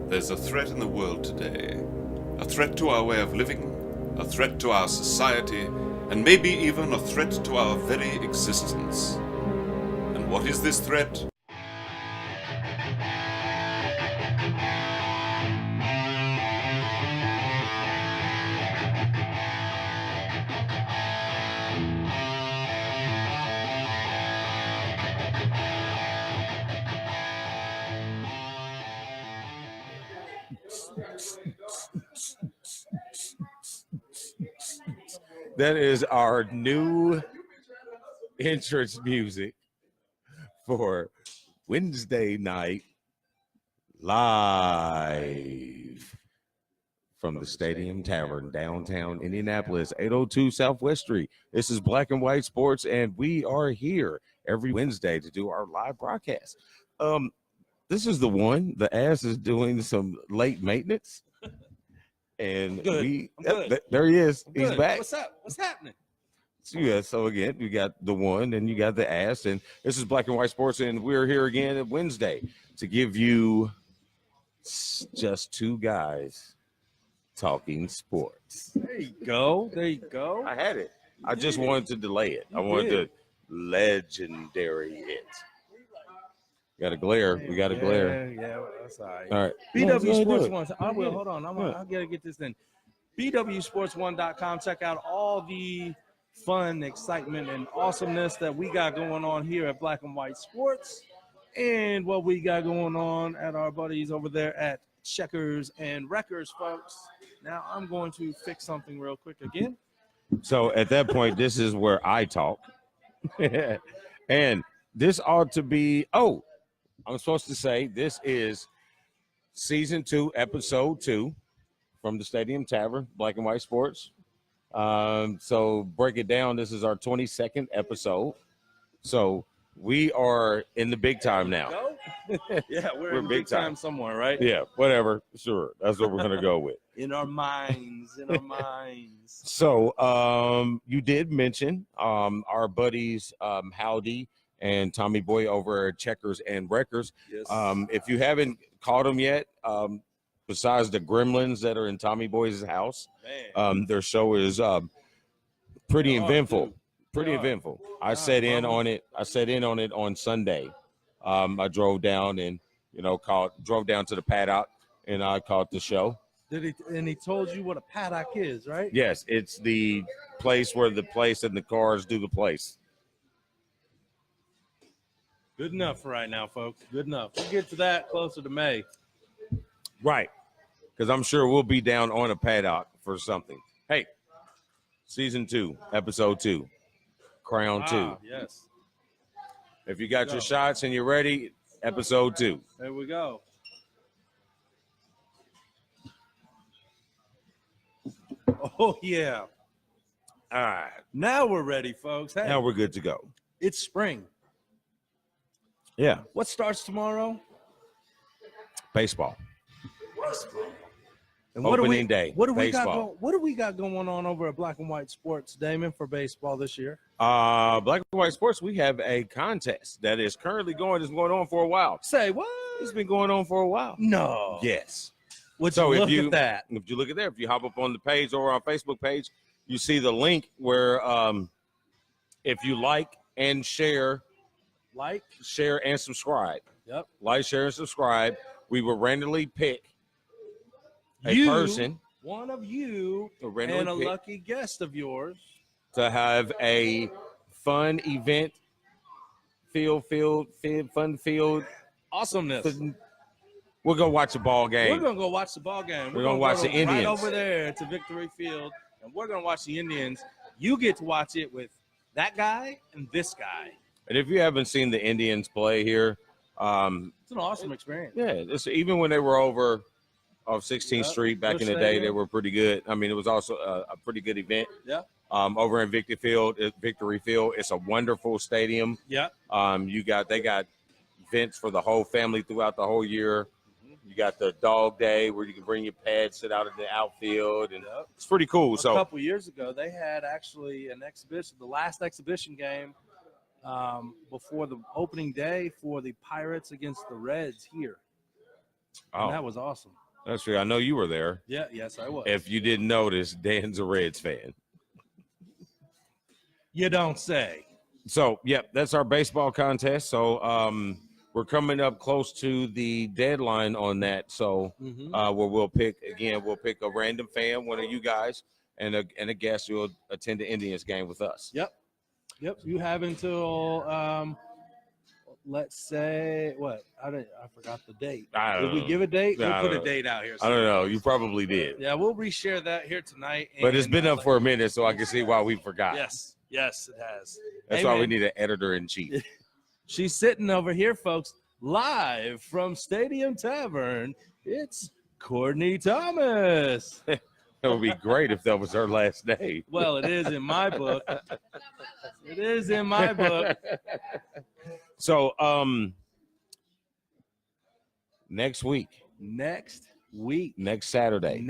There's a threat in the world today. A threat to our way of living, a threat to our society, and maybe even a threat to our very existence. And what is this threat? That is our new entrance music for Wednesday night live from the Stadium Tavern, downtown Indianapolis, 802 Southwest Street. This is Black and White Sports, and we are here every Wednesday to do our live broadcast. This is the one. The ass is doing some late maintenance. And there he is. He's back. What's up? What's happening? So again, you got the one and you got the ass, and this is Black and White Sports, and we're here again at Wednesday to give you just two guys talking sports. There you go. There you go. I had it. I just wanted to delay it. I wanted to legendary it. Got a glare. We got a glare. Yeah, that's all right. All right. BWSPORTS1. I will. Hold on. I gotta get this in. BWSPORTS1.com. Check out all the fun, excitement, and awesomeness that we got going on here at Black and White Sports, and what we got going on at our buddies over there at Checkers and Wreckers, folks. Now I'm going to fix something real quick again. So at that point, this is where I talk, and this ought to be. Oh, I'm supposed to say this is season 2, episode 2 from the Stadium Tavern, Black and White Sports. So break it down. This is our 22nd episode. So we are in the big time now. Yeah, we're in big time somewhere, right? Yeah, whatever. Sure. That's what we're going to go with. In our minds, in our minds. So you did mention our buddies Howdy and Tommy Boy over at Checkers and Wreckers. Yes. If you haven't caught them yet, besides the gremlins that are in Tommy Boy's house, their show is pretty eventful. Pretty eventful. I sat in on it on Sunday. I drove down and drove down to the paddock and I caught the show. And he told you what a paddock is, right? Yes, it's the place where the place and the cars do the place. Good enough for right now, folks. Good enough. We'll get to that closer to May. Right. Because I'm sure we'll be down on a paddock for something. Hey, season 2, episode 2, Crown 2. Yes. If you got your shots and you're ready, episode 2. There we go. Oh, yeah. All right. Now we're ready, folks. Hey, Now we're good to go. it's spring. Yeah. What starts tomorrow? Baseball. And Opening day. What do we Baseball. got? What do we got going on over at Black and White Sports, Damon, for baseball this year? Black and White Sports, we have a contest that is currently going on for a while. Say what? It's been going on for a while. No. Yes. Would you look at that? If you look at there, if you hop up on the page or our Facebook page, you see the link where if you like and share and subscribe. Yep. Like, share, and subscribe. We will randomly pick a person. One of you, randomly and a pick lucky guest of yours to have a fun event, fun field. Awesomeness. We're going to watch a ball game. We're going to go watch the ball game. We're going to watch the Indians. Right over there to Victory Field, and we're going to watch the Indians. You get to watch it with that guy and this guy. And if you haven't seen the Indians play here, it's an awesome experience. Yeah, even when they were over off 16th Street back in the day, they were pretty good. I mean, it was also a pretty good event. Yeah. Over in Victory Field, it's a wonderful stadium. Yeah. They got events for the whole family throughout the whole year. You got the dog day where you can bring your pet, sit out in the outfield, and it's pretty cool. A couple years ago, they had actually an exhibition, the last exhibition game before the opening day for the Pirates against the Reds here. And that was awesome. That's true. I know you were there. Yeah, yes, I was. If you didn't notice, Dan's a Reds fan. You don't say. So, that's our baseball contest. So, we're coming up close to the deadline on that. So, where we'll pick a random fan, one of you guys, and a guest who will attend the Indians game with us. Yep. You have until let's say what? I forgot the date. Did we give a date? We'll put a date out here. I don't know. You probably did. Yeah, we'll reshare that here tonight. But it's been up for a minute, so I can see why we forgot. Yes, it has. That's why we need an editor-in-chief. She's sitting over here, folks, live from Stadium Tavern. It's Courtney Thomas. It would be great if that was her last name. Well, it is in my book. It is in my book. So, next Saturday,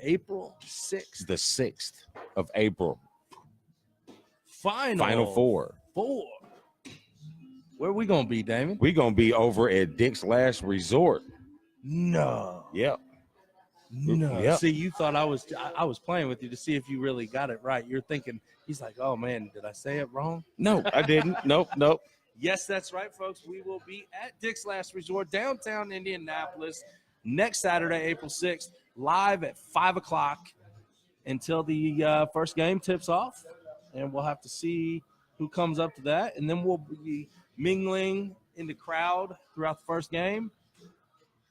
April 6th. The 6th of April. Final four. Where we gonna be, Damon? We gonna be over at Dick's Last Resort. No. Yep. No. Yep. See, you thought I was playing with you to see if you really got it right. You're thinking he's like, oh man, did I say it wrong? No, I didn't. Nope. Yes, that's right, folks. We will be at Dick's Last Resort, downtown Indianapolis, next Saturday, April 6th, live at 5 o'clock until the first game tips off. And we'll have to see who comes up to that. And then we'll be mingling in the crowd throughout the first game.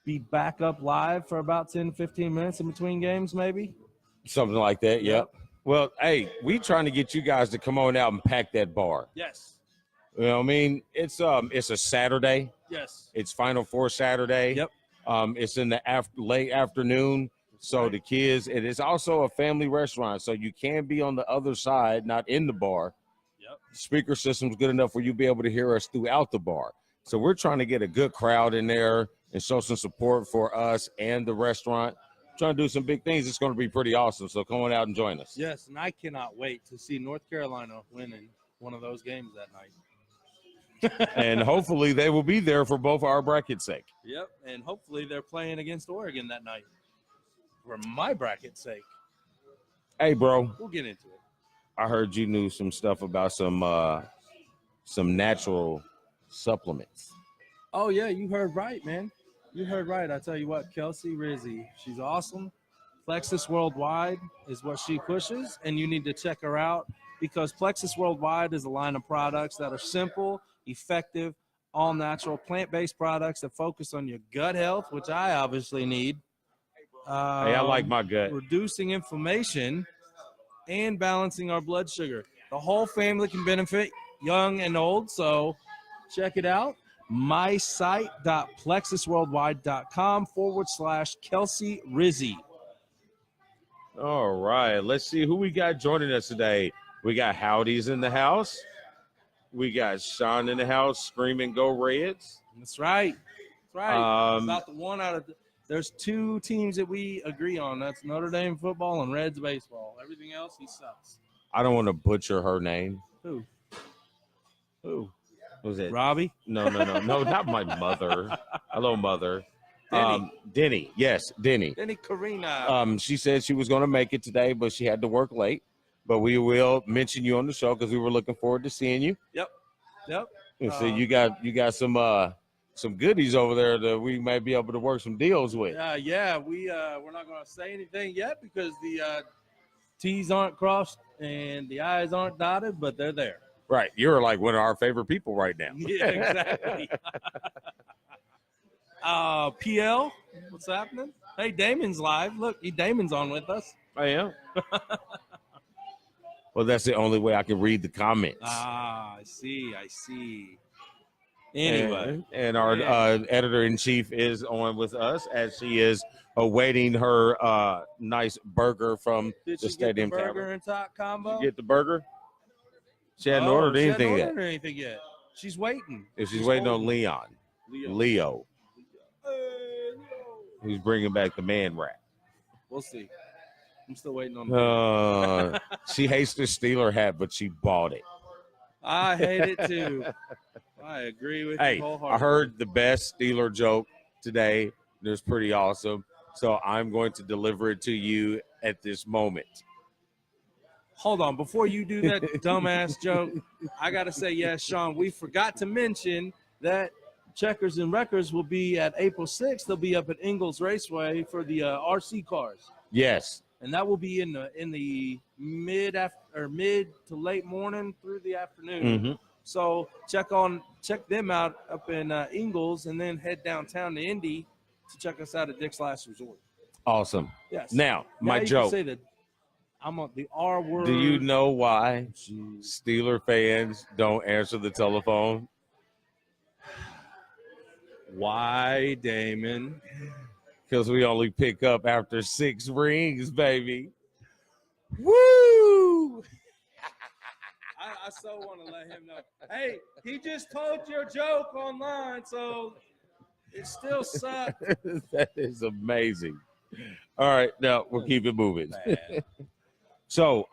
Be back up live for about 10 to 15 minutes in between games, maybe. Something like that, yep. Well, hey, we trying to get you guys to come on out and pack that bar. Yes. You know what I mean? It's a Saturday. Yes. It's Final Four Saturday. Yep. It's in the late afternoon. So the kids, it is also a family restaurant. So you can be on the other side, not in the bar. Yep. Speaker system's good enough where you'll be able to hear us throughout the bar. So we're trying to get a good crowd in there and show some support for us and the restaurant. Trying to do some big things. It's going to be pretty awesome. So come on out and join us. Yes, and I cannot wait to see North Carolina winning one of those games that night. And hopefully they will be there for both our bracket's sake. Yep, and hopefully they're playing against Oregon that night for my bracket's sake. Hey, bro. We'll get into it. I heard you knew some stuff about some natural supplements. Oh, yeah, you heard right, man. You heard right. I tell you what, Kelsey Rizzi, she's awesome. Plexus Worldwide is what she pushes, and you need to check her out because Plexus Worldwide is a line of products that are simple, effective, all-natural, plant-based products that focus on your gut health, which I obviously need. Hey, I like my gut. Reducing inflammation and balancing our blood sugar. The whole family can benefit, young and old, so check it out. mysite.plexusworldwide.com/Kelsey Rizzi. All right, let's see who we got joining us today. We got Howdy's in the house. We got Sean in the house screaming, "Go Reds!" That's right. That's right. About the one out of there's two teams that we agree on. That's Notre Dame football and Reds baseball. Everything else, he sucks. I don't want to butcher her name. Who? Was it Robbie? No, not my mother. Hello, mother. Denny. Yes, Denny. Denny Karina. She said she was going to make it today, but she had to work late. But we will mention you on the show because we were looking forward to seeing you. Yep. And so you got some goodies over there that we may be able to work some deals with. Yeah. We're not going to say anything yet because the T's aren't crossed and the I's aren't dotted, but they're there. Right. You're like one of our favorite people right now. Yeah, exactly. PL, what's happening? Hey, Damon's live. Look, Damon's on with us. I am. Well, that's the only way I can read the comments. I see. Anyway. And our editor-in-chief is on with us as she is awaiting her nice burger from the Stadium Tavern. Did she get the burger and top combo? Did you get the burger? She hadn't ordered anything yet. She's waiting. She's waiting on Leo. Who's bringing back the man rat. We'll see. I'm still waiting on she hates the Steeler hat, but she bought it. I hate it too. I agree with you wholeheartedly. I heard the best Steeler joke today It's pretty awesome. So I'm going to deliver it to you at this moment. Hold on, before you do that dumbass joke, I gotta say yes, Sean. We forgot to mention that Checkers and Wreckers will be at April 6th. They'll be up at Ingalls Raceway for the RC cars. Yes. And that will be in the mid to late morning through the afternoon. Mm-hmm. So check them out up in Ingalls, and then head downtown to Indy to check us out at Dick's Last Resort. Awesome. Yes. Now my you joke. Can say that I'm on the R word. Do you know why Steeler fans don't answer the telephone? Why, Damon? Because we only pick up after 6 rings, baby. Woo! I so want to let him know. Hey, he just told your joke online, so it still sucks. That is amazing. All right, now we'll keep it moving. So,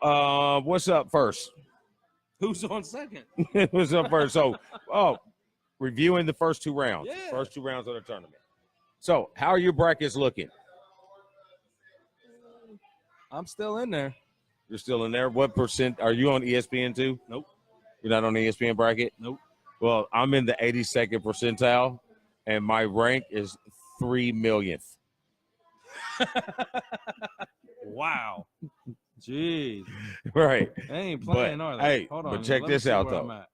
what's up first? Who's on second? What's up first? So, reviewing the first 2 rounds. Yeah. First 2 rounds of the tournament. So, how are your brackets looking? I'm still in there. You're still in there. What percent are you on ESPN too? Nope. You're not on the ESPN bracket? Nope. Well, I'm in the 82nd percentile, and my rank is 3 millionth. Wow. Jeez. Right. They ain't playing, are they? Hey, Hold on. but check this out, though.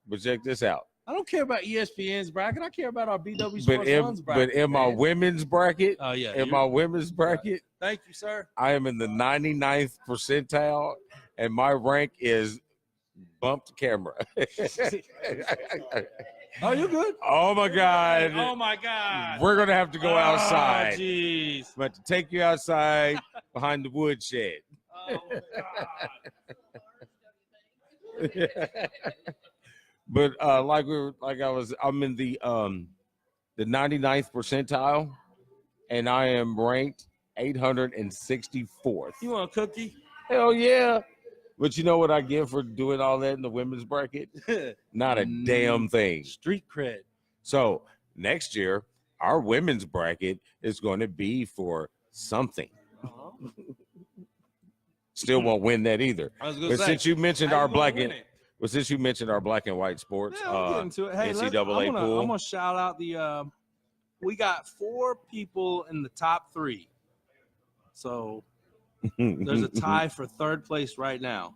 I don't care about ESPN's bracket. I care about our BWSPORTS1's bracket. But in my women's bracket, oh yeah, in my women's bracket, thank you, sir. I am in the 99th percentile, and my rank is bumped camera. Oh, you good? Oh my God. Oh my God. We're gonna have to go outside. Jeez. I'm about to take you outside behind the woodshed. Oh my God. But I'm in the 99th percentile, and I am ranked 864th. You want a cookie? Hell yeah! But you know what I get for doing all that in the women's bracket? Not a damn thing. Street cred. So next year, our women's bracket is going to be for something. Still won't win that either. I was gonna But say, since you mentioned our black and white sports, yeah, we'll get into it. Hey, NCAA pool. I'm gonna shout out the. We got 4 people in the top 3, so there's a tie for 3rd place right now.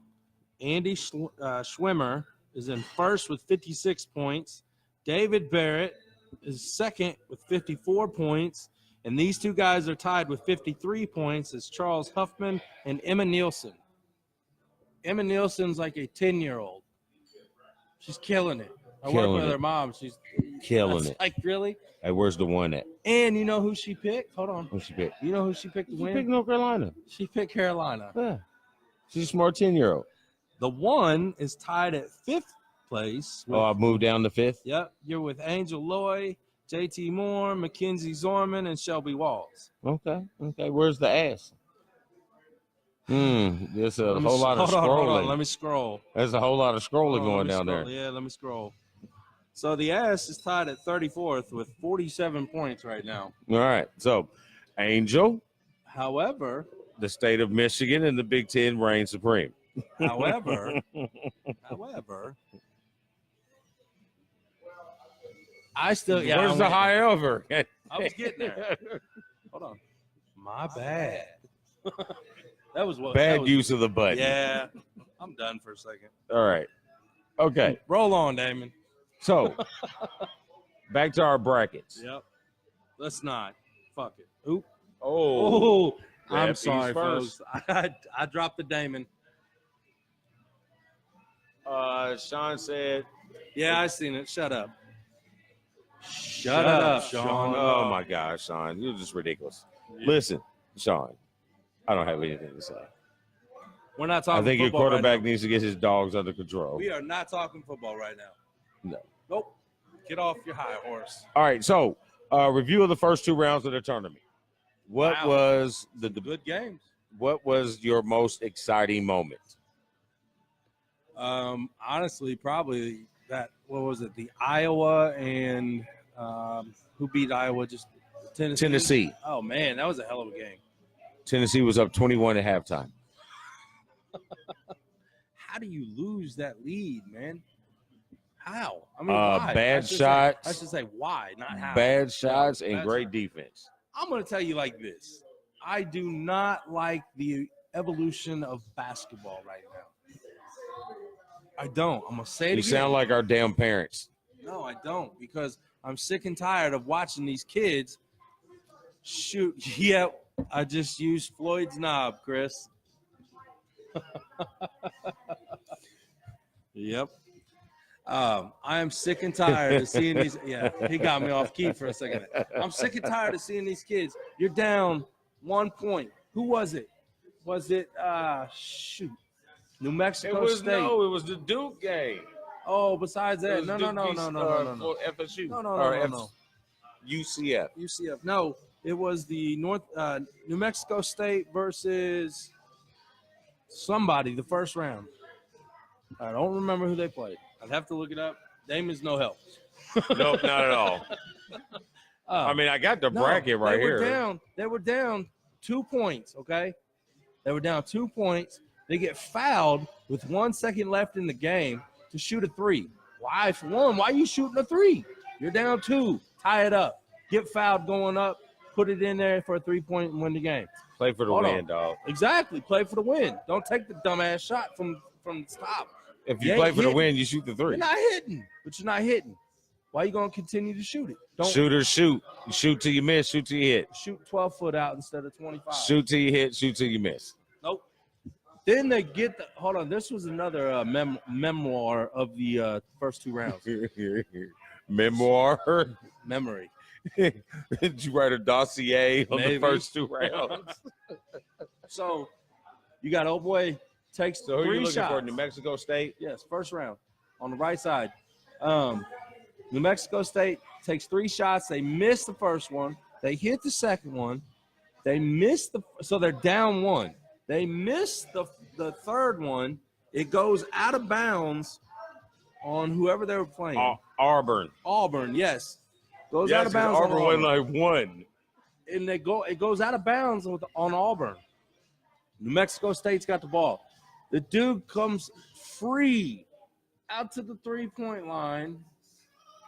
Andy Schwimmer is in first with 56 points. David Barrett is second with 54 points. And these 2 guys are tied with 53 points. It's Charles Huffman and Emma Nielsen. Emma Nielsen's like a 10-year-old. She's killing it. I work with her mom. She's killing it. Like, really? Hey, where's the one at? And you know who she picked? Hold on. Who she picked? You know who she picked to win? She picked North Carolina. She picked Carolina. Yeah. She's a smart 10-year-old. The one is tied at 5th place. I moved down to 5th? Yep. You're with Angel Loy, JT Moore, Mackenzie Zorman, and Shelby Walls. Okay. Where's the ass? There's a whole lot of scrolling. Hold on. Let me scroll. There's a whole lot of scrolling going down there. Yeah, let me scroll. So the ass is tied at 34th with 47 points right now. All right. So, Angel. However, the state of Michigan and the Big Ten reign supreme. However, I still, Where's the high over? I was getting there. Hold on. My bad. That was bad use of the button. Yeah. I'm done for a second. All right. Okay. Roll on, Damon. So, back to our brackets. Yep. Let's not. Fuck it. Oop. Oh. I'm sorry, folks. I dropped the Damon. Sean said. Yeah, I seen it. Shut up. Shut up, Sean. Oh, my gosh, Sean. You're just ridiculous. Yeah. Listen, Sean, I don't have anything to say. We're not talking I think your football quarterback right needs to get his dogs under control. We are not talking football right now. No. Nope. Get off your high horse. All right, so review of the first 2 rounds of the tournament. What was the good games? What was your most exciting moment? Honestly, probably that. What was it? The Iowa and who beat Iowa? Just Tennessee. Oh, man, that was a hell of a game. Tennessee was up 21 at halftime. How do you lose that lead, man? How? I mean, why? Bad shots. I should say why, not how. Bad shots and Bad great shots. defense. I'm going to tell you like this. I do not like the evolution of basketball right now. I don't. I'm going to say it You again. sound like our damn parents. No, I don't, because I'm sick and tired of watching these kids shoot. Yeah, I just used Floyd's knob, Chris. Yep. I am sick and tired of seeing these. Yeah, he got me off key for a second. I'm sick and tired of seeing these kids. You're down 1 point. Who was it? Was it New Mexico State? It was the Duke game. Oh, besides that, no. For FSU. No. UCF. UCF. No, it was the New Mexico State versus somebody, the first round. I don't remember who they played. I'd have to look it up. Damon's no help. Nope, not at all. I mean, I got the bracket right here. They were down 2 points, okay? They were down 2 points. They get fouled with 1 second left in the game to shoot a three. Why? For one, why are you shooting a three? You're down 2. Tie it up. Get fouled going up. Put it in there for a 3-point and win the game. Play for the win, dog. Exactly. Play for the win. Don't take the dumbass shot from the top. If you play for the win, you shoot the three. You're not hitting, but you're not hitting. Why are you going to continue to shoot it? Shooters shoot. You shoot till you miss, shoot till you hit. Shoot 12 foot out instead of 25. Shoot till you hit, shoot till you miss. Nope. Then they get the – hold on. This was another memoir of the first 2 rounds. Memoir? Memory. Did you write a dossier on the first 2 rounds? So you got old boy takes so 3 who are you looking shots. for, New Mexico State? Yes, first round on the right side. New Mexico State takes 3 shots. They miss the first one. They hit the second one. They miss so they're down 1. They miss the third one. It goes out of bounds on whoever they were playing. Auburn, yes. Goes out of bounds. Auburn went like 1. And it goes out of bounds on Auburn. New Mexico State's got the ball. The dude comes free out to the 3-point line.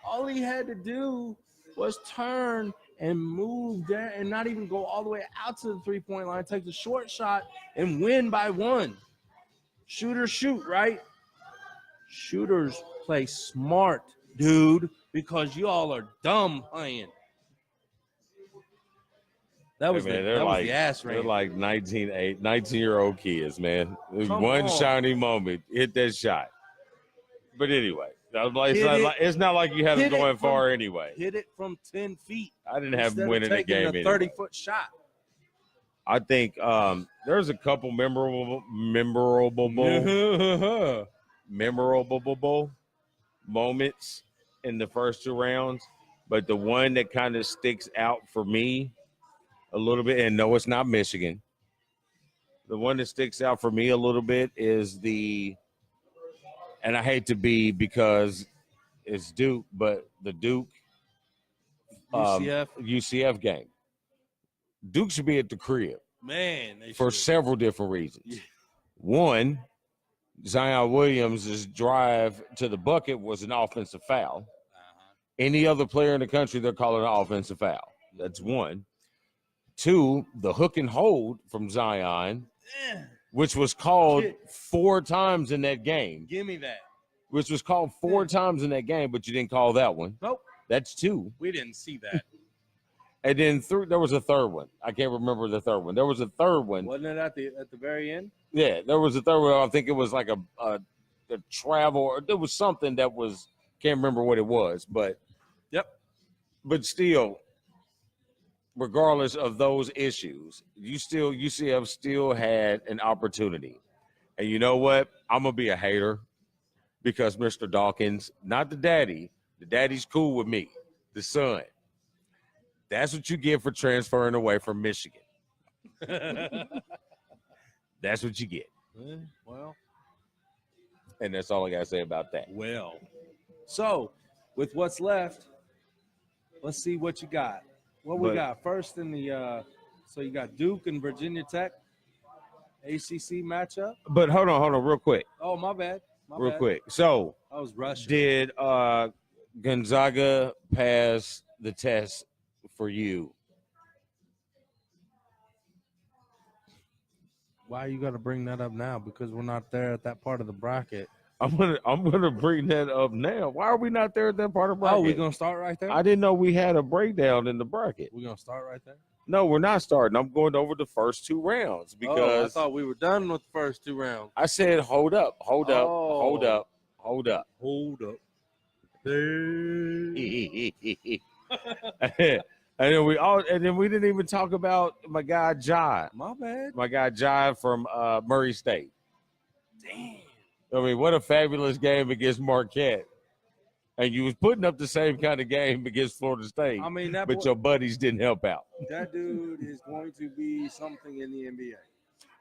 All he had to do was turn and move there and not even go all the way out to the 3-point line, take the short shot and win by 1. Shooters shoot, right? Shooters play smart, dude, because you all are dumb playing. That was the ass rain. They're like 19-year-old kids, man. One shiny moment, hit that shot. But anyway, it's not like you had them going far anyway. Hit it from 10 feet. I didn't have them winning the game anyway. 30-foot shot. I think there's a couple memorable moments in the first 2 rounds, but the one that kind of sticks out for me a little bit, and no, it's not Michigan. The one that sticks out for me a little bit is and I hate to be because it's Duke, but the Duke UCF game. Duke should be at the crib. Man, for several different reasons. Yeah. One, Zion Williams' drive to the bucket was an offensive foul. Any other player in the country, they're calling an offensive foul. That's one. 2, the hook and hold from Zion, which was called 4 times in that game. Give me that. Which was called 4 times in that game, but you didn't call that one. Nope. That's 2. We didn't see that. And then there was a third one. I can't remember the third one. There was a third one. Wasn't it at the very end? Yeah, there was a third one. I think it was like a travel, or there was something that was, can't remember what it was, but But still, regardless of those issues, UCF still had an opportunity. And you know what? I'm gonna be a hater because Mr. Dawkins, not the daddy's cool with me, the son. That's what you get for transferring away from Michigan. That's what you get. Well, and that's all I got to say about that. Well, so with what's left, let's see what you got. What we got first in the so you got Duke and Virginia Tech ACC matchup. But hold on, real quick. Oh, my bad. Real quick. So I was rushing. did Gonzaga pass the test for you? Why you got to bring that up now? Because we're not there at that part of the bracket. I'm gonna bring that up now. Why are we not there at that part of the bracket? Oh, we're gonna start right there. I didn't know we had a breakdown in the bracket. We're gonna start right there. No, we're not starting. I'm going over the first 2 rounds because I thought we were done with the first 2 rounds. I said, hold up. And then we didn't even talk about my guy Jai. My bad. My guy Jai from Murray State. Damn. I mean, what a fabulous game against Marquette. And you was putting up the same kind of game against Florida State. I mean, but your buddies didn't help out. That dude is going to be something in the NBA.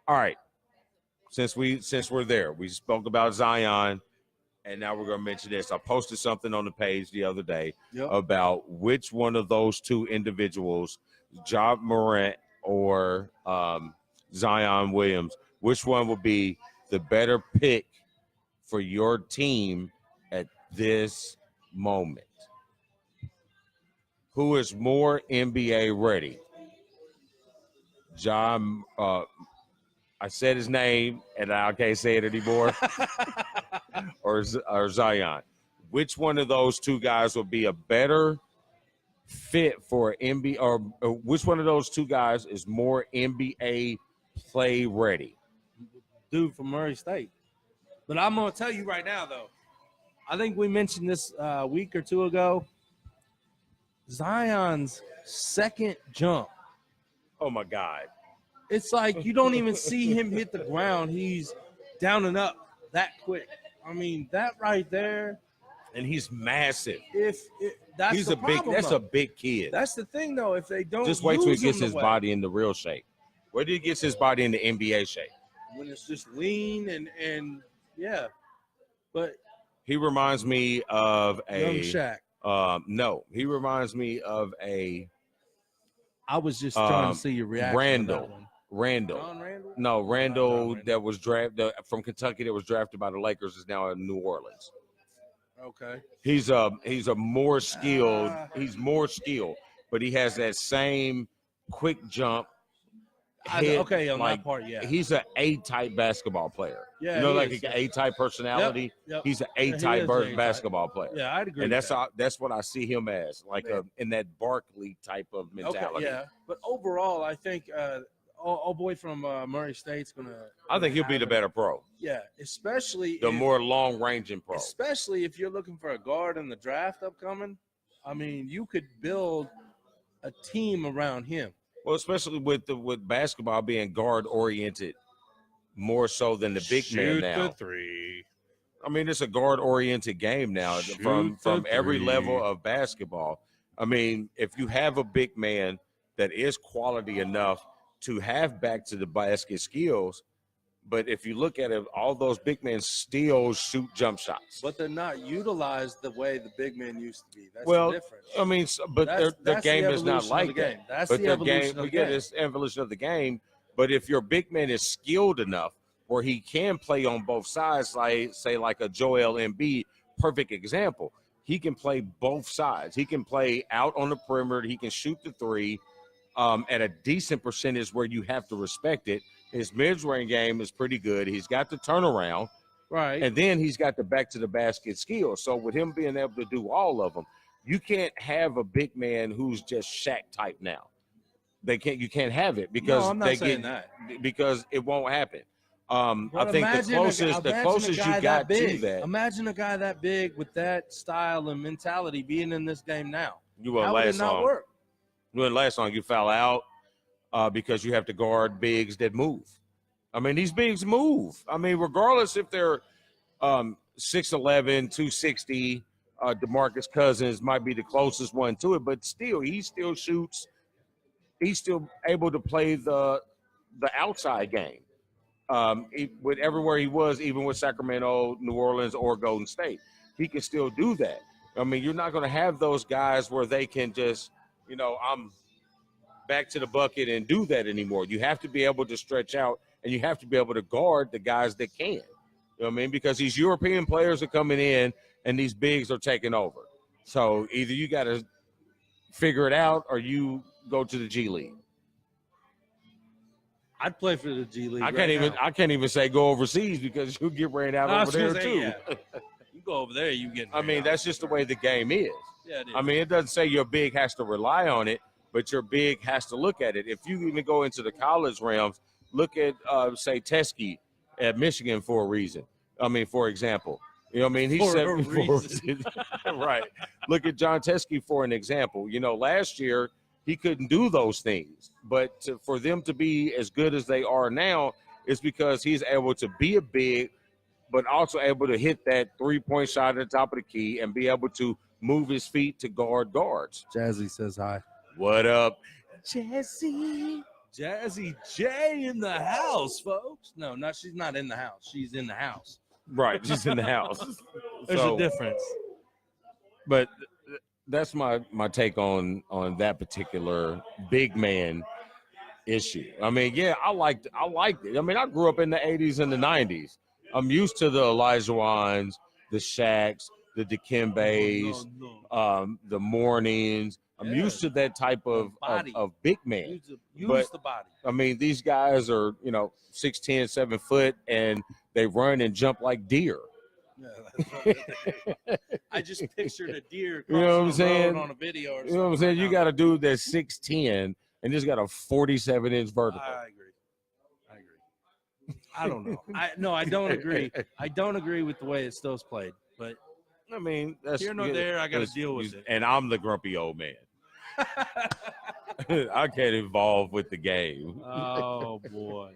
All right. Since we're there, we spoke about Zion, and now we're going to mention this. I posted something on the page the other day about which one of those 2 individuals, Ja Morant or Zion Williams, which one will be the better pick for your team at this moment? Who is more NBA ready? John, I said his name and I can't say it anymore. or Zion. Which one of those 2 guys will be a better fit for NBA, or which one of those 2 guys is more NBA play ready? Dude from Murray State. But I'm going to tell you right now, though, I think we mentioned this a week or 2 ago. Zion's second jump. Oh, my God. It's like you don't even see him hit the ground. He's down and up that quick. I mean, that right there. And he's massive. That's the problem, that's a big kid. That's the thing, though. If they don't just wait till he gets his body body into real shape. Where did he get his body into NBA shape? When it's just lean and yeah. But he reminds me of a young Shaq. No, he reminds me of a. I was just trying to see your reaction. Randall. John Randall? No, Randall that was drafted from Kentucky that was drafted by the Lakers is now in New Orleans. Okay. He's a more skilled. He's more skilled, but he has that same quick jump. On that part, yeah. He's an A-type basketball player. Yeah, you know, like an A-type personality. Yep. He's an A-type basketball player. Yeah, I'd agree. And that's what I see him as, like in that Barkley type of mentality. Okay, yeah. But overall, I think old boy from Murray State's gonna. I think he'll be the better pro. Yeah, especially the more long-ranging pro. Especially if you're looking for a guard in the draft upcoming. I mean, you could build a team around him. Well, especially with basketball being guard oriented more so than the big man now. Shoot the 3. I mean, it's a guard oriented game now from every level of basketball. I mean, if you have a big man that is quality enough to have back to the basket skills, but if you look at it, all those big men still shoot jump shots. But they're not utilized the way the big men used to be. That's the difference. I mean, but their game is not like that. That's but the evolution of the game. It's evolution of the game. But if your big man is skilled enough where he can play on both sides, like a Joel Embiid, perfect example. He can play both sides. He can play out on the perimeter. He can shoot the 3 at a decent percentage where you have to respect it. His mid-range game is pretty good. He's got the turnaround. Right. And then he's got the back-to-the-basket skills. So with him being able to do all of them, you can't have a big man who's just Shaq type now. You can't have it because I'm not saying that. Because it won't happen. I think the closest you got to that. Imagine a guy that big with that style and mentality being in this game now. You won't How last would it not long. work? You wouldn't last long. You foul out because you have to guard bigs that move. I mean, these bigs move. I mean, regardless if they're 6'11", 260, DeMarcus Cousins might be the closest one to it, but still, he still shoots. He's still able to play the outside game. With everywhere he was, even with Sacramento, New Orleans, or Golden State, he can still do that. I mean, you're not going to have those guys where they can just, back to the bucket and do that anymore. You have to be able to stretch out, and you have to be able to guard the guys that can. You know what I mean? Because these European players are coming in, and these bigs are taking over. So either you got to figure it out, or you go to the G League. I'd play for the G League. I can't even say go overseas because you'll get ran out over there too. Yeah. You go over there, you get. I mean, that's just the way the game is. Yeah, it is. I mean, it doesn't say your big has to rely on it, but your big has to look at it. If you even go into the college realms, look at say Teskey at Michigan for a reason. I mean, for example, you know what I mean? He's For a reason. Right. Look at John Teskey for an example. You know, last year he couldn't do those things, but for them to be as good as they are now is because he's able to be a big, but also able to hit that 3-point shot at the top of the key and be able to move his feet to guard guards. Jazzy says hi. What up? Jazzy J in the house, folks. No, she's not in the house. She's in the house. Right, she's in the house. There's a difference. But that's my take on that particular big man issue. I mean, yeah, I liked it. I mean, I grew up in the 80s and the 90s. I'm used to the Elijahwans, the Shaqs, the Dikembes, the Mornings. I'm used to that type of big man. Use the body. I mean, these guys are, 6'10", 7 foot, and they run and jump like deer. Yeah, I just pictured a deer You know what I'm saying? on a video. Or You know what I'm saying? You got a dude that's 6'10" and just got a 47-inch vertical. I agree. I don't know. I don't agree. I don't agree with the way it's still played. But I mean, that's here nor there. I got to deal with it. And I'm the grumpy old man. I can't evolve with the game. Oh boy.